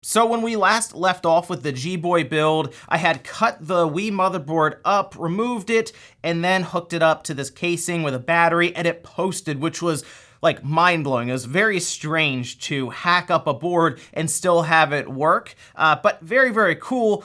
So when we last left off with the G-Boy build, I had cut the Wii motherboard up, removed it, and then hooked it up to this casing with a battery, and it posted, which was like mind-blowing. It was very strange to hack up a board and still have it work, but very, very cool.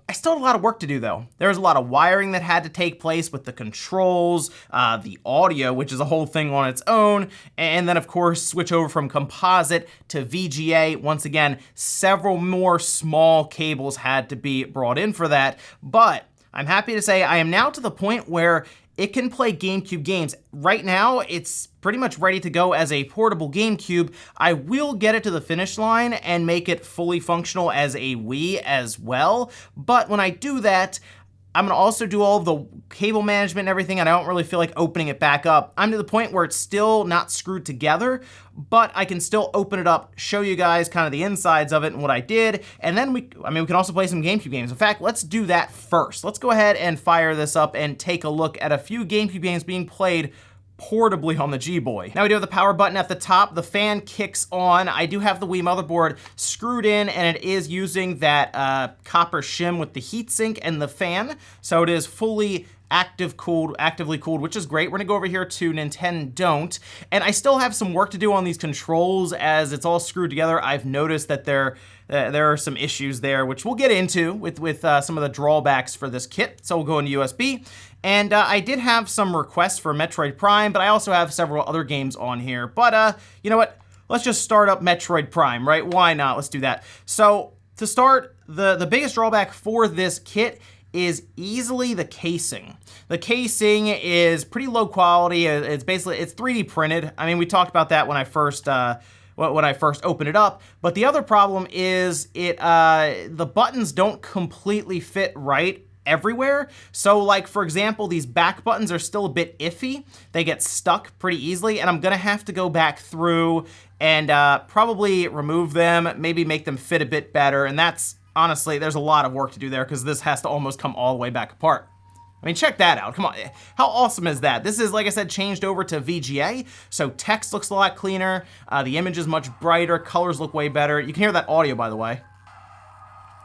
I still had a lot of work to do though. There was a lot of wiring that had to take place with the controls, the audio, which is a whole thing on its own, and then of course switch over from composite to VGA. Once again, several more small cables had to be brought in for that, but I'm happy to say I am now to the point where it can play GameCube games. Right now, it's pretty much ready to go as a portable GameCube. I will get it to the finish line and make it fully functional as a Wii as well. But when I do that, I'm gonna also do all of the cable management and everything, and I don't really feel like opening it back up. I'm to the point where it's still not screwed together, but I can still open it up, show you guys kind of the insides of it and what I did, and then we can also play some GameCube games. In fact, let's do that first. Let's go ahead and fire this up and take a look at a few GameCube games being played portably on the G-Boy. Now we do have the power button at the top. The fan kicks on. I do have the Wii motherboard screwed in, and it is using that copper shim with the heatsink and the fan. So it is fully actively cooled, which is great. We're gonna go over here to Nintendo Don't, and I still have some work to do on these controls as it's all screwed together. I've noticed that there are some issues there, which we'll get into with some of the drawbacks for this kit. So we'll go into USB. And I did have some requests for Metroid Prime, but I also have several other games on here. But you know what? Let's just start up Metroid Prime, right? Why not? Let's do that. So to start, the biggest drawback for this kit is easily the casing. The casing is pretty low quality. It's 3D printed. I mean, we talked about that when I first opened it up, but the other problem is the buttons don't completely fit right everywhere. So like, for example, these back buttons are still a bit iffy. They get stuck pretty easily, and I'm gonna have to go back through and probably remove them, maybe make them fit a bit better, and that's, honestly, there's a lot of work to do there because this has to almost come all the way back apart. I mean, check that out, come on. How awesome is that? This is, like I said, changed over to VGA, so text looks a lot cleaner, the image is much brighter, colors look way better. You can hear that audio, by the way.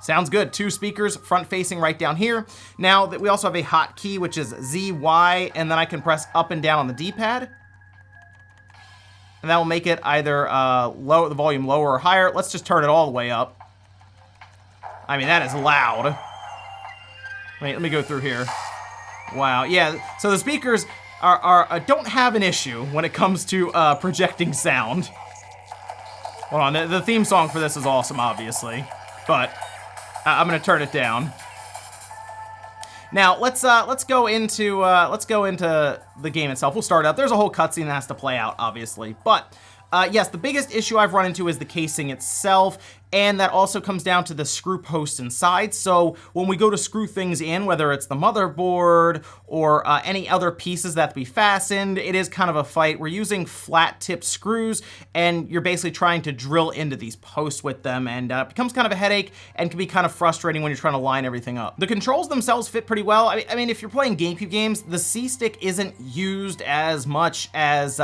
Sounds good. 2 speakers, front facing right down here. Now, we also have a hotkey, which is Z, Y, and then I can press up and down on the D-pad. And that will make it either the volume lower or higher. Let's just turn it all the way up. I mean, that is loud. Wait, let me go through here. Wow, yeah, so the speakers don't have an issue when it comes to projecting sound. Hold on, the theme song for this is awesome, obviously, but I'm gonna turn it down. Now let's go into the game itself. We'll start out. There's a whole cutscene that has to play out, obviously, but yes, the biggest issue I've run into is the casing itself, and that also comes down to the screw posts inside. So when we go to screw things in, whether it's the motherboard or any other pieces that have to be fastened, it is kind of a fight. We're using flat tip screws, and you're basically trying to drill into these posts with them, and it becomes kind of a headache and can be kind of frustrating when you're trying to line everything up. The controls themselves fit pretty well. I mean, if you're playing GameCube games, the C-stick isn't used as much as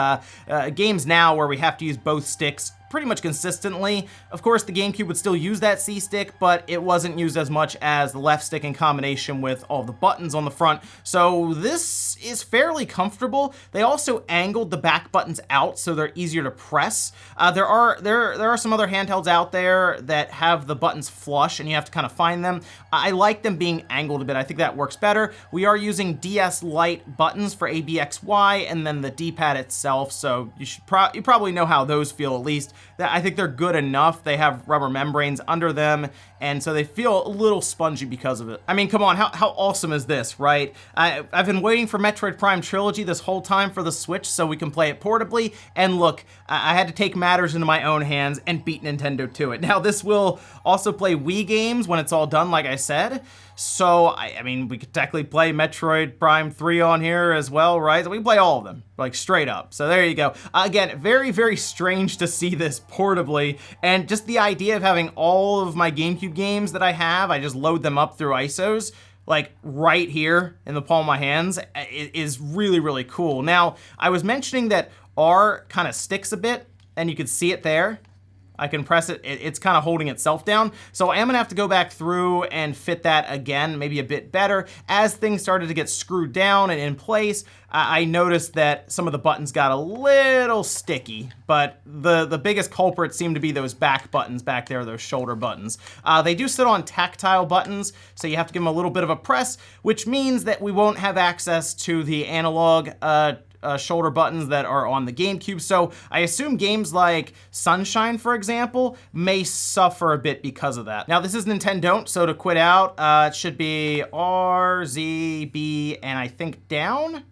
games now where we have to use both sticks pretty much consistently. Of course, the GameCube would still use that C-stick, but it wasn't used as much as the left stick in combination with all the buttons on the front. So this is fairly comfortable. They also angled the back buttons out so they're easier to press. There are some other handhelds out there that have the buttons flush and you have to kind of find them. I like them being angled a bit. I think that works better. We are using DS Lite buttons for A, B, X, Y, and then the D-pad itself, so you probably know how those feel, at least. I think they're good enough. They have rubber membranes under them, and so they feel a little spongy because of it. I mean, come on, how awesome is this, right? I've been waiting for Metroid Prime Trilogy this whole time for the Switch so we can play it portably, and look, I had to take matters into my own hands and beat Nintendo to it. Now, this will also play Wii games when it's all done, like I said, so, I mean, we could technically play Metroid Prime 3 on here as well, right? We can play all of them, like, straight up. So there you go. Again, very, very strange to see this portably, and just the idea of having all of my GameCube games that I have, I just load them up through ISOs, like right here in the palm of my hands, is really, really cool. Now, I was mentioning that R kind of sticks a bit, and you can see it there. I can press it, it's kind of holding itself down. So I am gonna have to go back through and fit that again, maybe a bit better. As things started to get screwed down and in place, I noticed that some of the buttons got a little sticky, but the biggest culprit seemed to be those back buttons back there, those shoulder buttons. They do sit on tactile buttons, so you have to give them a little bit of a press, which means that we won't have access to the analog shoulder buttons that are on the GameCube. So I assume games like Sunshine, for example, may suffer a bit because of that. Now this is Nintendo, so to quit out, it should be R, Z, B, and I think down.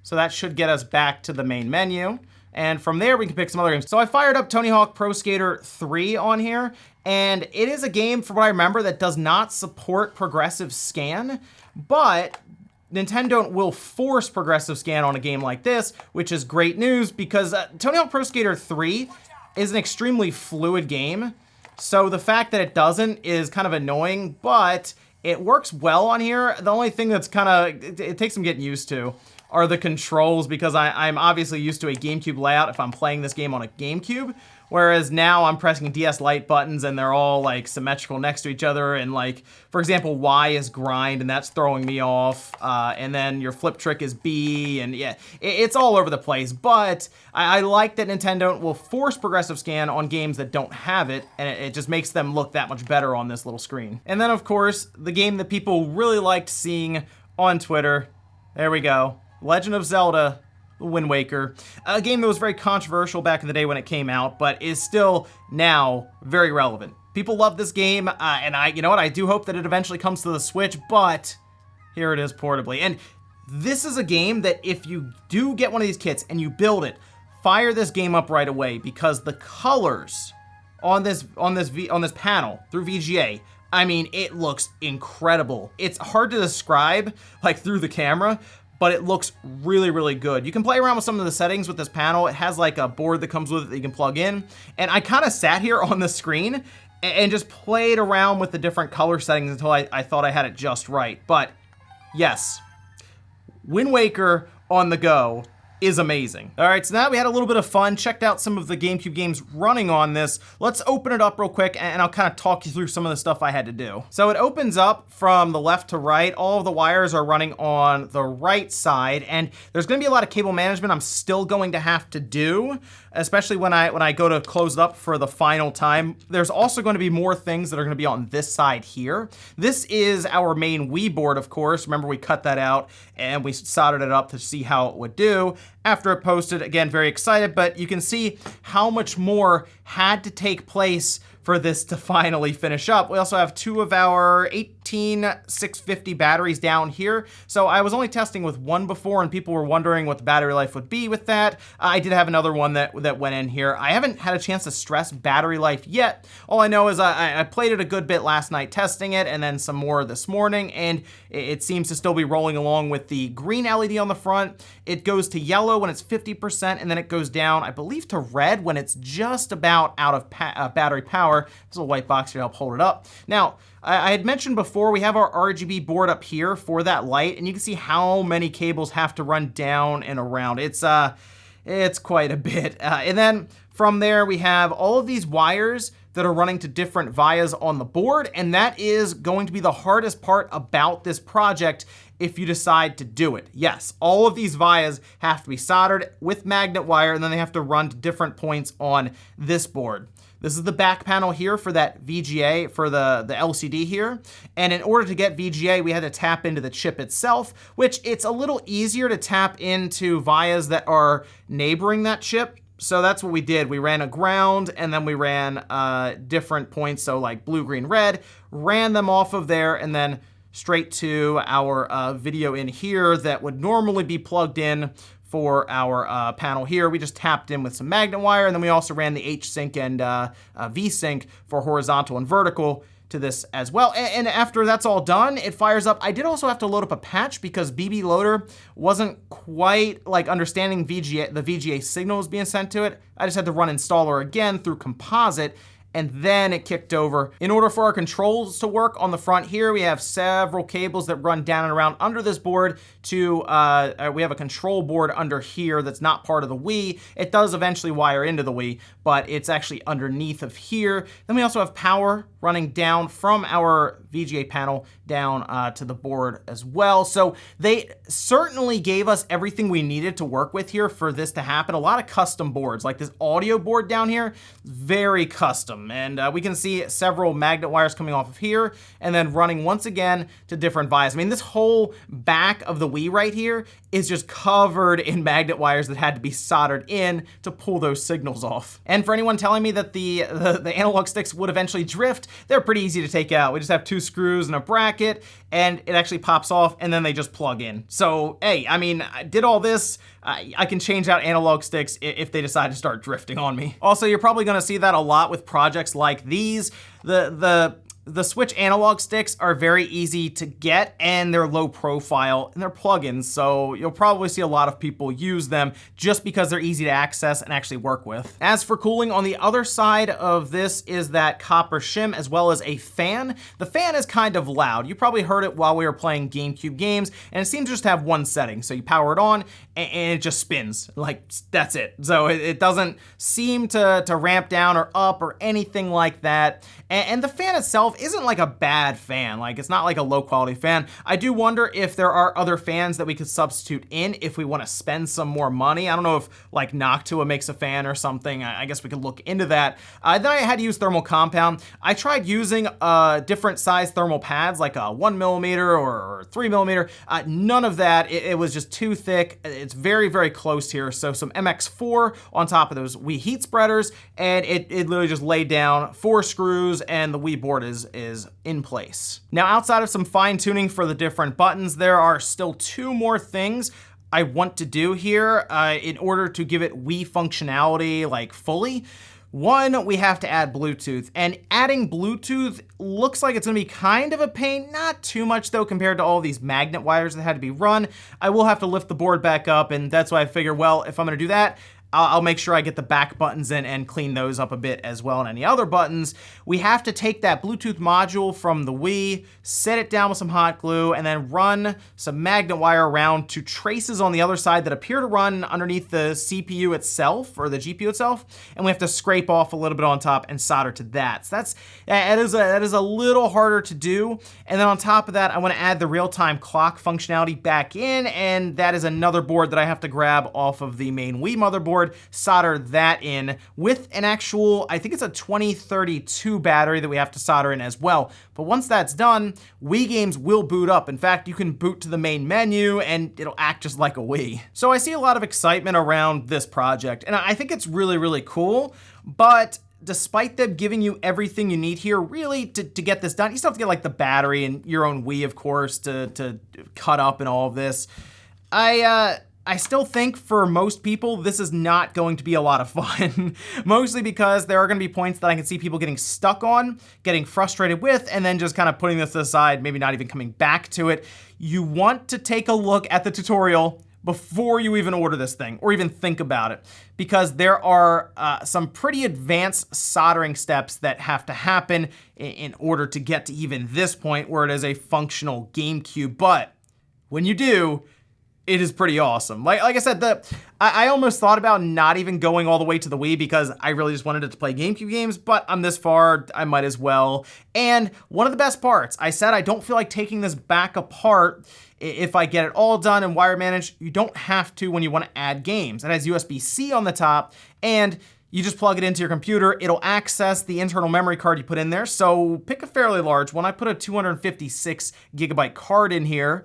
So that should get us back to the main menu. And from there, we can pick some other games. So I fired up Tony Hawk Pro Skater 3 on here, and it is a game, from what I remember, that does not support progressive scan, but Nintendo will force progressive scan on a game like this, which is great news because Tony Hawk Pro Skater 3 is an extremely fluid game. So the fact that it doesn't is kind of annoying, but it works well on here. The only thing that's kind of, it takes some getting used to are the controls, because I'm obviously used to a GameCube layout if I'm playing this game on a GameCube. Whereas now I'm pressing DS Lite buttons and they're all like symmetrical next to each other. And like, for example, Y is grind and that's throwing me off. And then your flip trick is B, and yeah, it's all over the place. But I like that Nintendo will force progressive scan on games that don't have it, and it just makes them look that much better on this little screen. And then of course, the game that people really liked seeing on Twitter, there we go, Legend of Zelda Wind Waker, a game that was very controversial back in the day when it came out, but is still now very relevant. People love this game, and you know what, I do hope that it eventually comes to the Switch, but here it is portably. And this is a game that if you do get one of these kits and you build it, fire this game up right away, because the colors on this panel through VGA, I mean, it looks incredible. It's hard to describe like through the camera, but it looks really, really good. You can play around with some of the settings with this panel. It has like a board that comes with it that you can plug in. And I kind of sat here on the screen and just played around with the different color settings until I thought I had it just right. But yes, Wind Waker on the go is amazing. All right, so now we had a little bit of fun, checked out some of the GameCube games running on this. Let's open it up real quick and I'll kind of talk you through some of the stuff I had to do. So it opens up from the left to right. All of the wires are running on the right side, and there's gonna be a lot of cable management I'm still going to have to do, especially when I go to close it up for the final time. There's also going to be more things that are gonna be on this side here. This is our main Wii board, of course. Remember, we cut that out and we soldered it up to see how it would do. After it posted, again, very excited, but you can see how much more had to take place for this to finally finish up. We also have two of our 18650 batteries down here. So I was only testing with one before, and people were wondering what the battery life would be with that. I did have another one that went in here. I haven't had a chance to stress battery life yet. All I know is I played it a good bit last night testing it, and then some more this morning, and it seems to still be rolling along with the green LED on the front. It goes to yellow when it's 50%, and then it goes down, I believe, to red when it's just about out of battery power. There's a white box here to help hold it up. Now, I had mentioned before, we have our RGB board up here for that light, and you can see how many cables have to run down and around. It's quite a bit. And then from there, we have all of these wires that are running to different vias on the board, and that is going to be the hardest part about this project if you decide to do it. Yes, all of these vias have to be soldered with magnet wire, and then they have to run to different points on this board. This is the back panel here for that VGA, for the LCD here. And in order to get VGA, we had to tap into the chip itself, which it's a little easier to tap into vias that are neighboring that chip. So that's what we did. We ran a ground, and then we ran different points, so like blue, green, red, ran them off of there, and then straight to our video in here that would normally be plugged in for our panel here. We just tapped in with some magnet wire, and then we also ran the H-Sync and V-Sync for horizontal and vertical to this as well. And after that's all done, it fires up. I did also have to load up a patch because BB Loader wasn't quite like understanding the VGA signals being sent to it. I just had to run installer again through Composite, and then it kicked over. In order for our controls to work on the front here, we have several cables that run down and around under this board to, we have a control board under here that's not part of the Wii. It does eventually wire into the Wii, but it's actually underneath of here. Then we also have power running down from our VGA panel down to the board as well. So they certainly gave us everything we needed to work with here for this to happen. A lot of custom boards, like this audio board down here, very custom. And we can see several magnet wires coming off of here and then running once again to different vias. I mean, this whole back of the Wii right here is just covered in magnet wires that had to be soldered in to pull those signals off. And for anyone telling me that the analog sticks would eventually drift, they're pretty easy to take out. We just have 2 screws and a bracket, and it actually pops off, and then they just plug in. So, hey, I mean, I did all this. I can change out analog sticks if they decide to start drifting on me. Also, you're probably gonna see that a lot with projects like these. The Switch analog sticks are very easy to get, and they're low profile, and they're plugins, so you'll probably see a lot of people use them just because they're easy to access and actually work with. As for cooling, on the other side of this is that copper shim as well as a fan. The fan is kind of loud. You probably heard it while we were playing GameCube games, and it seems to just have one setting. So you power it on, and it just spins. Like, that's it. So it doesn't seem to ramp down or up or anything like that. And the fan itself isn't like a bad fan. Like, it's not like a low quality fan. I do wonder if there are other fans that we could substitute in if we want to spend some more money. I don't know if like Noctua makes a fan or something. I guess we could look into that. Then I had to use thermal compound. I tried using different size thermal pads, like a 1mm or 3mm. None of that. It was just too thick. It's very, very close here. So some MX4 on top of those Wii heat spreaders, and it literally just laid down 4 screws, and the Wii board is in place. Now, outside of some fine tuning for the different buttons, there are still 2 more things I want to do here in order to give it Wii functionality like fully. One, we have to add Bluetooth, and adding Bluetooth looks like it's gonna be kind of a pain, not too much though compared to all these magnet wires that had to be run. I will have to lift the board back up, and that's why I figure, well, if I'm gonna do that, I'll make sure I get the back buttons in and clean those up a bit as well, and any other buttons. We have to take that Bluetooth module from the Wii, set it down with some hot glue, and then run some magnet wire around to traces on the other side that appear to run underneath the CPU itself, or the GPU itself, and we have to scrape off a little bit on top and solder to that. So that is a little harder to do. And then on top of that, I want to add the real-time clock functionality back in, and that is another board that I have to grab off of the main Wii motherboard, solder that in with an actual, I think it's a 2032 battery that we have to solder in as well. But once that's done, Wii games will boot up. In fact, you can boot to the main menu and it'll act just like a Wii. So I see a lot of excitement around this project, and I think it's really, really cool, but despite them giving you everything you need here, really, to get this done, you still have to get like the battery and your own Wii, of course, to cut up and all of this. I still think for most people, this is not going to be a lot of fun, mostly because there are gonna be points that I can see people getting stuck on, getting frustrated with, and then just kind of putting this aside, maybe not even coming back to it. You want to take a look at the tutorial before you even order this thing, or even think about it, because there are some pretty advanced soldering steps that have to happen in order to get to even this point where it is a functional GameCube. But when you do, it is pretty awesome. Like I said, I almost thought about not even going all the way to the Wii because I really just wanted it to play GameCube games, but I'm this far, I might as well. And one of the best parts, I said I don't feel like taking this back apart if I get it all done and wire managed. You don't have to when you want to add games. It has USB-C on the top, and you just plug it into your computer. It'll access the internal memory card you put in there. So pick a fairly large one. I put a 256 gigabyte card in here.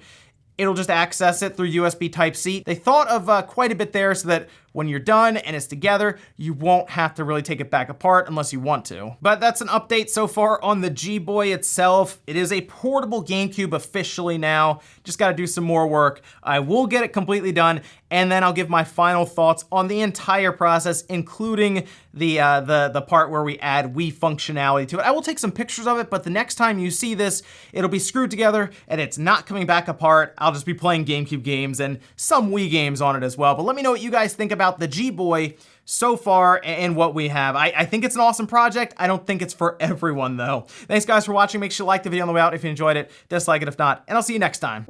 It'll just access it through USB Type-C. They thought of quite a bit there so that when you're done and it's together, you won't have to really take it back apart unless you want to. But that's an update so far on the G-Boy itself. It is a portable GameCube officially now. Just gotta do some more work. I will get it completely done, and then I'll give my final thoughts on the entire process, including the part where we add Wii functionality to it. I will take some pictures of it, but the next time you see this, it'll be screwed together and it's not coming back apart. I'll just be playing GameCube games and some Wii games on it as well. But let me know what you guys think about about the G-Boy so far and what we have. I think it's an awesome project. I don't think it's for everyone though. Thanks guys for watching. Make sure you like the video on the way out if you enjoyed it, dislike it if not, and I'll see you next time.